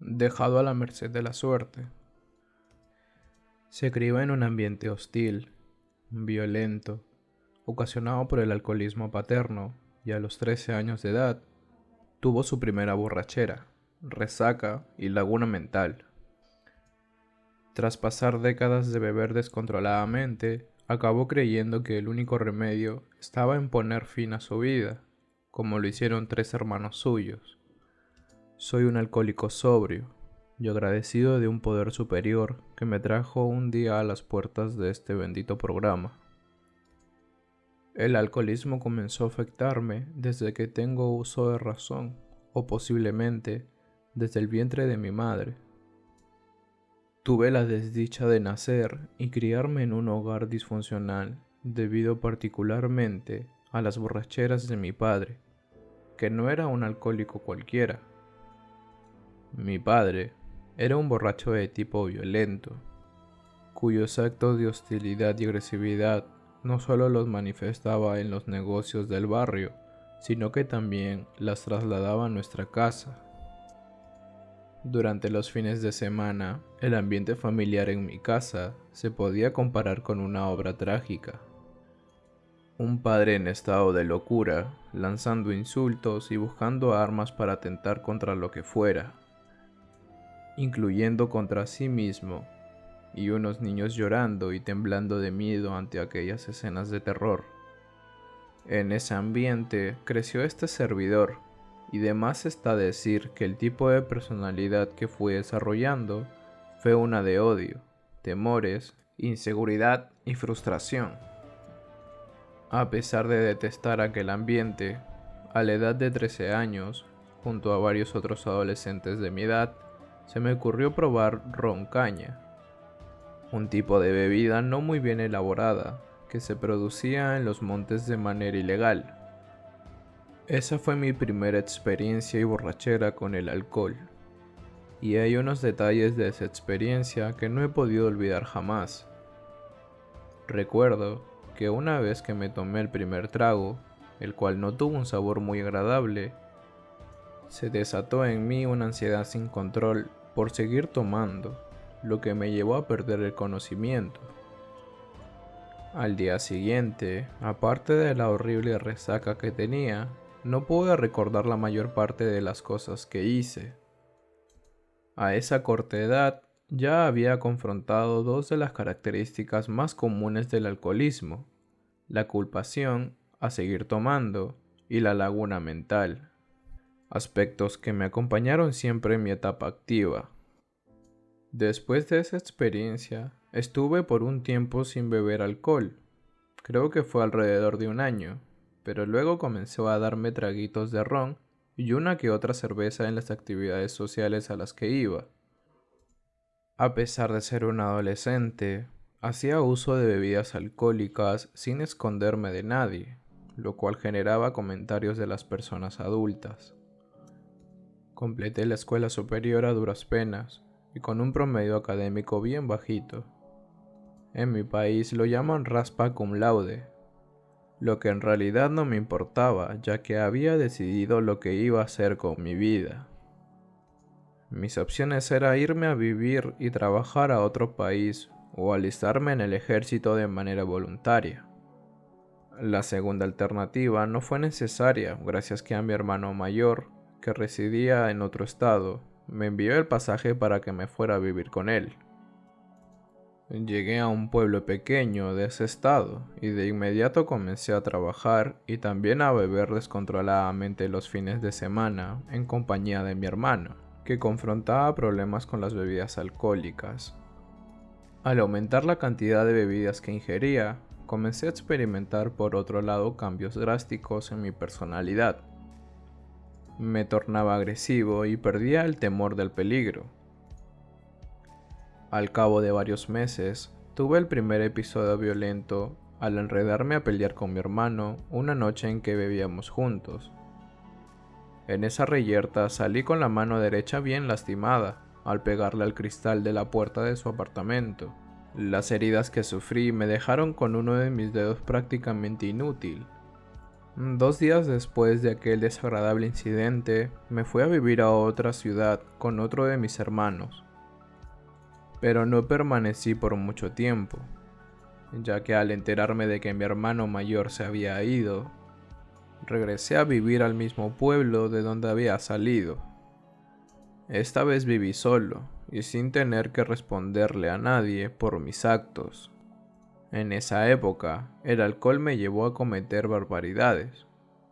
dejado a la merced de la suerte. Se crió en un ambiente hostil, violento, ocasionado por el alcoholismo paterno, y a los 13 años de edad tuvo su primera borrachera, resaca y laguna mental. Tras pasar décadas de beber descontroladamente, acabó creyendo que el único remedio estaba en poner fin a su vida, como lo hicieron 3 hermanos suyos. Soy un alcohólico sobrio y agradecido de un poder superior que me trajo un día a las puertas de este bendito programa. El alcoholismo comenzó a afectarme desde que tengo uso de razón, o posiblemente desde el vientre de mi madre. Tuve la desdicha de nacer y criarme en un hogar disfuncional debido particularmente a las borracheras de mi padre, que no era un alcohólico cualquiera. Mi padre era un borracho de tipo violento, cuyos actos de hostilidad y agresividad no solo los manifestaba en los negocios del barrio, sino que también las trasladaba a nuestra casa. Durante los fines de semana, el ambiente familiar en mi casa se podía comparar con una obra trágica. Un padre en estado de locura, lanzando insultos y buscando armas para atentar contra lo que fuera, incluyendo contra sí mismo, y unos niños llorando y temblando de miedo ante aquellas escenas de terror. En ese ambiente creció este servidor, y de más está decir que el tipo de personalidad que fui desarrollando fue una de odio, temores, inseguridad y frustración. A pesar de detestar aquel ambiente, a la edad de 13 años, junto a varios otros adolescentes de mi edad, se me ocurrió probar ron caña, un tipo de bebida no muy bien elaborada que se producía en los montes de manera ilegal. Esa fue mi primera experiencia y borrachera con el alcohol, y hay unos detalles de esa experiencia que no he podido olvidar jamás. Recuerdo que una vez que me tomé el primer trago, el cual no tuvo un sabor muy agradable, se desató en mí una ansiedad sin control por seguir tomando, lo que me llevó a perder el conocimiento. Al día siguiente, aparte de la horrible resaca que tenía, no pude recordar la mayor parte de las cosas que hice. A esa corta edad, ya había confrontado dos de las características más comunes del alcoholismo: la culpación a seguir tomando y la laguna mental, aspectos que me acompañaron siempre en mi etapa activa. Después de esa experiencia, estuve por un tiempo sin beber alcohol. Creo que fue alrededor de un año, pero luego comenzó a darme traguitos de ron y una que otra cerveza en las actividades sociales a las que iba. A pesar de ser un adolescente, hacía uso de bebidas alcohólicas sin esconderme de nadie, lo cual generaba comentarios de las personas adultas. Completé la escuela superior a duras penas y con un promedio académico bien bajito. En mi país lo llaman raspa cum laude, lo que en realidad no me importaba, ya que había decidido lo que iba a hacer con mi vida. Mis opciones eran irme a vivir y trabajar a otro país o alistarme en el ejército de manera voluntaria. La segunda alternativa no fue necesaria, gracias que a mi hermano mayor, que residía en otro estado, me envió el pasaje para que me fuera a vivir con él. Llegué a un pueblo pequeño de ese estado y de inmediato comencé a trabajar y también a beber descontroladamente los fines de semana en compañía de mi hermano, que confrontaba problemas con las bebidas alcohólicas. Al aumentar la cantidad de bebidas que ingería, comencé a experimentar por otro lado cambios drásticos en mi personalidad. Me tornaba agresivo y perdía el temor del peligro. Al cabo de varios meses, tuve el primer episodio violento al enredarme a pelear con mi hermano una noche en que bebíamos juntos. En esa reyerta salí con la mano derecha bien lastimada al pegarle al cristal de la puerta de su apartamento. Las heridas que sufrí me dejaron con uno de mis dedos prácticamente inútil. 2 días después de aquel desagradable incidente, me fui a vivir a otra ciudad con otro de mis hermanos, pero no permanecí por mucho tiempo, ya que al enterarme de que mi hermano mayor se había ido, regresé a vivir al mismo pueblo de donde había salido. Esta vez viví solo y sin tener que responderle a nadie por mis actos. En esa época, el alcohol me llevó a cometer barbaridades.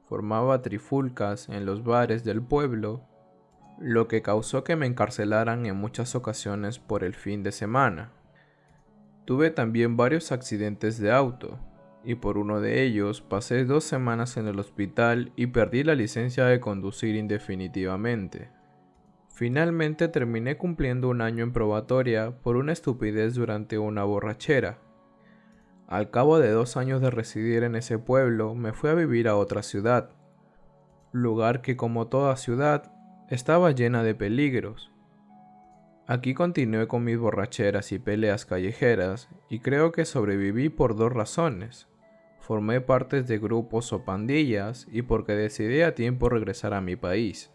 Formaba trifulcas en los bares del pueblo, lo que causó que me encarcelaran en muchas ocasiones por el fin de semana. Tuve también varios accidentes de auto, y por uno de ellos pasé 2 semanas en el hospital y perdí la licencia de conducir indefinitivamente. Finalmente terminé cumpliendo un año en probatoria por una estupidez durante una borrachera. Al cabo de 2 años de residir en ese pueblo, me fui a vivir a otra ciudad, lugar que, como toda ciudad, estaba llena de peligros. Aquí continué con mis borracheras y peleas callejeras, y creo que sobreviví por 2 razones. Formé parte de grupos o pandillas y porque decidí a tiempo regresar a mi país.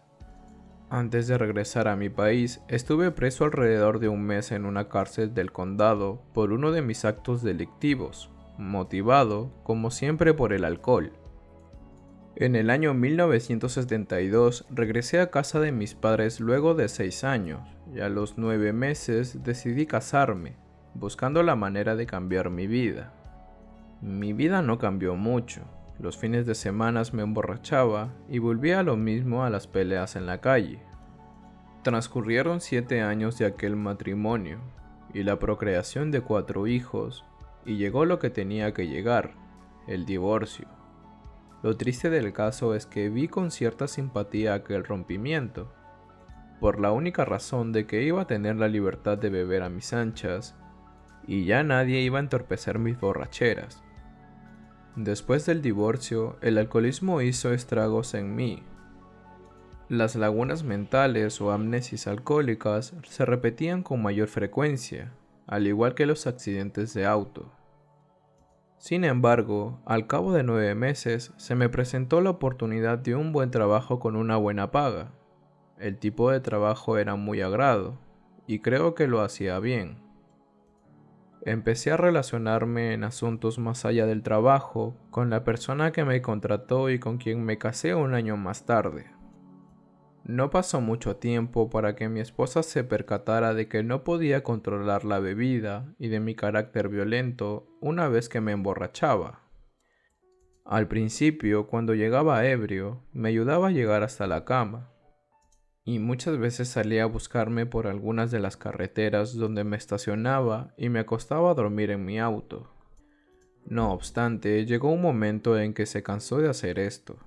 Antes de regresar a mi país, estuve preso alrededor de un mes en una cárcel del condado por uno de mis actos delictivos, motivado, como siempre, por el alcohol. En el año 1972 regresé a casa de mis padres luego de 6 años, y a los 9 meses decidí casarme, buscando la manera de cambiar mi vida. Mi vida no cambió mucho. Los fines de semana me emborrachaba y volvía a lo mismo a las peleas en la calle. Transcurrieron 7 años de aquel matrimonio y la procreación de 4 hijos, y llegó lo que tenía que llegar, el divorcio. Lo triste del caso es que vi con cierta simpatía aquel rompimiento, por la única razón de que iba a tener la libertad de beber a mis anchas, y ya nadie iba a entorpecer mis borracheras. Después del divorcio, el alcoholismo hizo estragos en mí. Las lagunas mentales o amnesias alcohólicas se repetían con mayor frecuencia, al igual que los accidentes de auto. Sin embargo, al cabo de 9 meses se me presentó la oportunidad de un buen trabajo con una buena paga. El tipo de trabajo era muy agrado, y creo que lo hacía bien. Empecé a relacionarme en asuntos más allá del trabajo con la persona que me contrató y con quien me casé un año más tarde. No pasó mucho tiempo para que mi esposa se percatara de que no podía controlar la bebida y de mi carácter violento una vez que me emborrachaba. Al principio, cuando llegaba ebrio, me ayudaba a llegar hasta la cama, y muchas veces salía a buscarme por algunas de las carreteras donde me estacionaba y me acostaba a dormir en mi auto. No obstante, llegó un momento en que se cansó de hacer esto,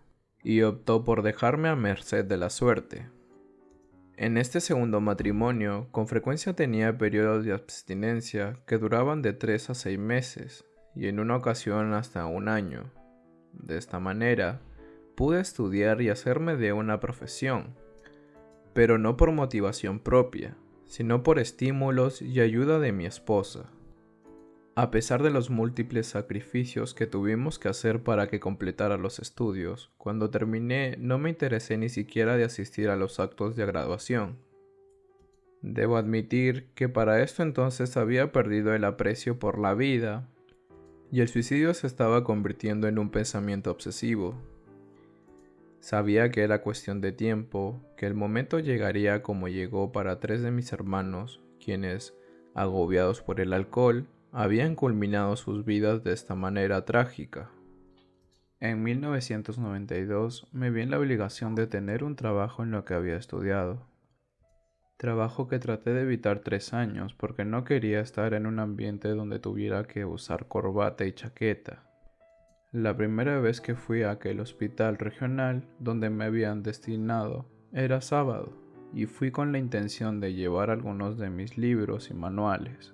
y optó por dejarme a merced de la suerte. En este segundo matrimonio, con frecuencia tenía periodos de abstinencia que duraban de 3 a 6 meses, y en una ocasión hasta un año. De esta manera, pude estudiar y hacerme de una profesión, pero no por motivación propia, sino por estímulos y ayuda de mi esposa. A pesar de los múltiples sacrificios que tuvimos que hacer para que completara los estudios, cuando terminé no me interesé ni siquiera de asistir a los actos de graduación. Debo admitir que para esto entonces había perdido el aprecio por la vida, y el suicidio se estaba convirtiendo en un pensamiento obsesivo. Sabía que era cuestión de tiempo, que el momento llegaría como llegó para 3 de mis hermanos, quienes, agobiados por el alcohol, habían culminado sus vidas de esta manera trágica. En 1992 me vi en la obligación de tener un trabajo en lo que había estudiado. Trabajo que traté de evitar 3 años porque no quería estar en un ambiente donde tuviera que usar corbata y chaqueta. La primera vez que fui a aquel hospital regional donde me habían destinado era sábado, y fui con la intención de llevar algunos de mis libros y manuales.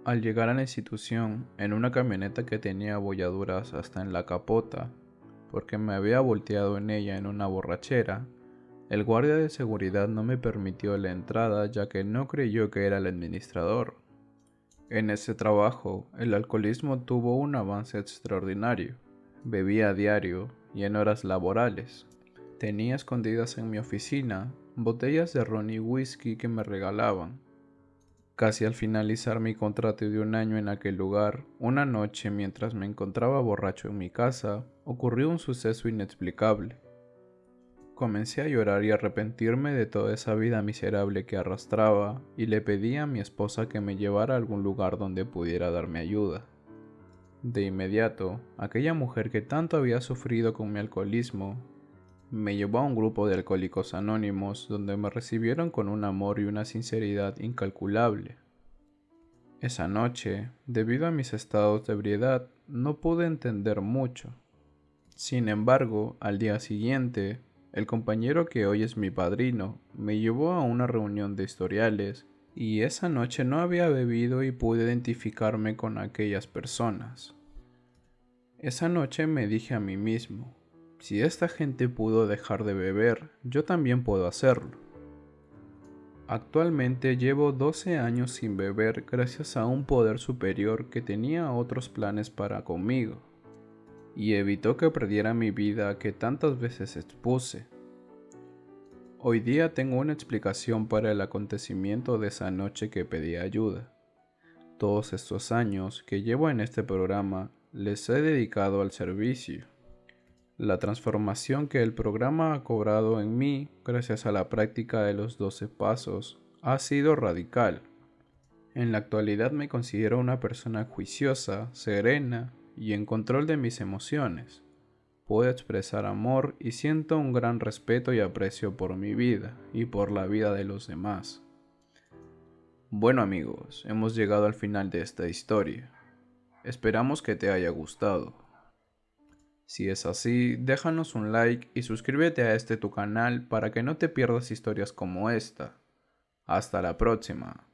Al llegar a la institución, en una camioneta que tenía abolladuras hasta en la capota, porque me había volteado en ella en una borrachera, el guardia de seguridad no me permitió la entrada ya que no creyó que era el administrador. En ese trabajo, el alcoholismo tuvo un avance extraordinario. Bebía a diario y en horas laborales. Tenía escondidas en mi oficina botellas de ron y whisky que me regalaban. Casi al finalizar mi contrato de 1 año en aquel lugar, una noche mientras me encontraba borracho en mi casa, ocurrió un suceso inexplicable. Comencé a llorar y arrepentirme de toda esa vida miserable que arrastraba y le pedí a mi esposa que me llevara a algún lugar donde pudiera darme ayuda. De inmediato, aquella mujer que tanto había sufrido con mi alcoholismo, me llevó a un grupo de alcohólicos anónimos donde me recibieron con un amor y una sinceridad incalculable. Esa noche, debido a mis estados de ebriedad, no pude entender mucho. Sin embargo, al día siguiente, el compañero que hoy es mi padrino me llevó a una reunión de historiales y esa noche no había bebido y pude identificarme con aquellas personas. Esa noche me dije a mí mismo, si esta gente pudo dejar de beber, yo también puedo hacerlo. Actualmente llevo 12 años sin beber gracias a un poder superior que tenía otros planes para conmigo y evitó que perdiera mi vida que tantas veces expuse. Hoy día tengo una explicación para el acontecimiento de esa noche que pedí ayuda. Todos estos años que llevo en este programa les he dedicado al servicio. La transformación que el programa ha cobrado en mí gracias a la práctica de los 12 pasos ha sido radical. En la actualidad me considero una persona juiciosa, serena y en control de mis emociones. Puedo expresar amor y siento un gran respeto y aprecio por mi vida y por la vida de los demás. Bueno amigos, hemos llegado al final de esta historia. Esperamos que te haya gustado. Si es así, déjanos un like y suscríbete a tu canal para que no te pierdas historias como esta. Hasta la próxima.